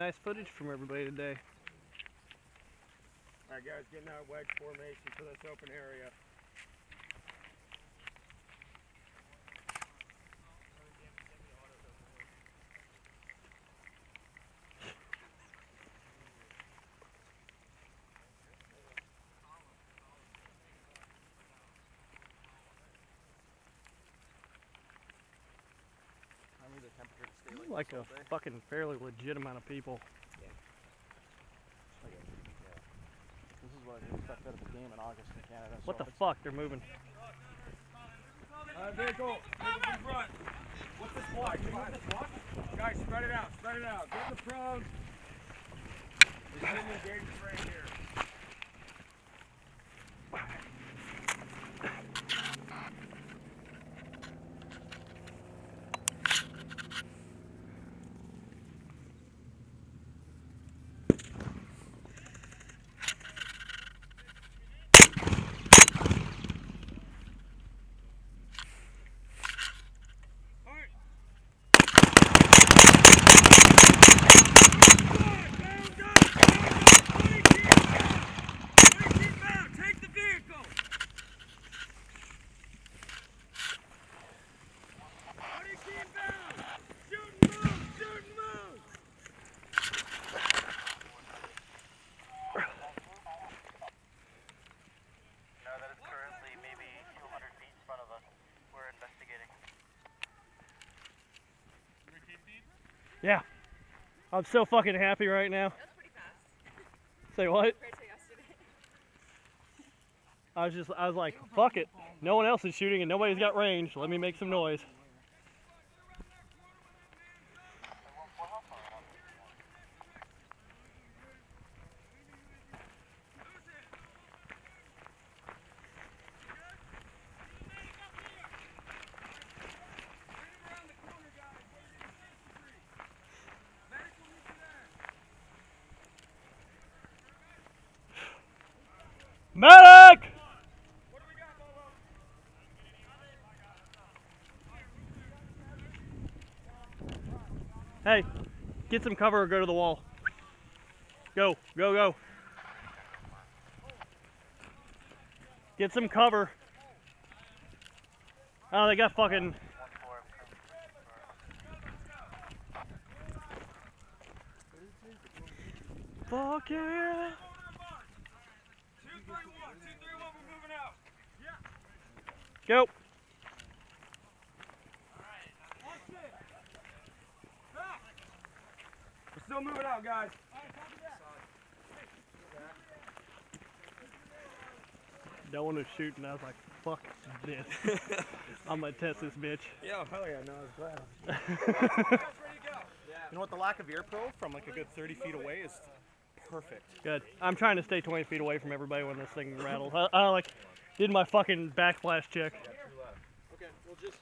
Nice footage from everybody today. Alright guys, getting out wedge formation for this open area. I need the temperature to stay Like a fucking fairly legit amount of people. Yeah. This is what I expect out of the game in August in Canada. What the fuck? They're moving. Vehicle, in front. What's this block? Can you move this block? Guys, spread it out, spread it out. Get in the prone. We're getting engaged right here. Yeah. I'm so fucking happy right now. That's pretty fast. Say what? Compared to yesterday. I was like, fuck it. No one else is shooting and nobody's got range. Let me make some noise. Medic! Hey, get some cover or go to the wall. Go, go, go. Get some cover. Oh, they got fucking... Fuck yeah! 231, 231, we're moving out. Yeah. Go. We're still moving out, guys. No one was shooting. I was like, fuck this. I'm gonna test this bitch. Yeah, hell yeah, no, I was glad. You know what? The lack of air pro from like a good 30 feet away is perfect. Good. I'm trying to stay 20 feet away from everybody when this thing rattles. I like did my fucking backflash check. Okay, we'll just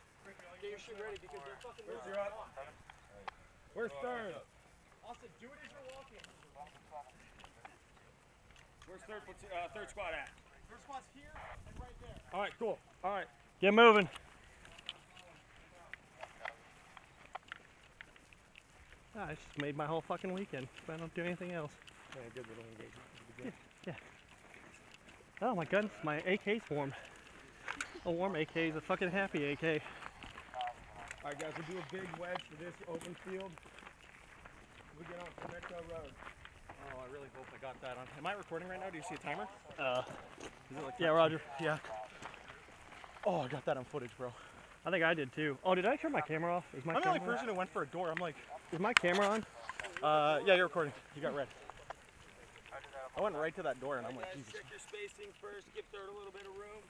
get your shit ready because they're fucking moving. Where's third? Austin, do it as you're walking. Where's third squad at? Third squad's here and right there. All right, cool. All right. Get moving. I just made my whole fucking weekend. I don't do anything else. Yeah, good little engagement. Yeah. Oh my goodness, my AK's warm. A warm AK is a fucking happy AK. All right, guys, we'll do a big wedge for this open field. We get on Connecto Road. Oh, I really hope I got that on. Am I recording right now? Do you see a timer? Is it like Yeah, Roger. Yeah. Oh, I got that on footage, bro. I think I did too. Oh, did I turn my camera off? Is my I'm the camera only person who went for a door. I'm like, Is my camera on? yeah, you're recording. You got red. I went right to that door and I'm like, Jesus. Check your spacing first. Give third a little bit of room.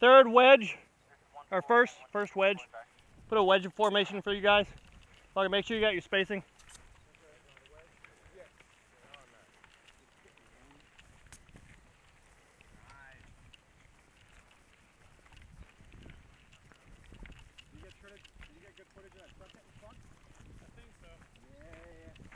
Third wedge. Or first wedge. Put a wedge in formation for you guys. Okay, make sure you got your spacing. Did you get good footage of that truck hitting the front? I think so. Yeah.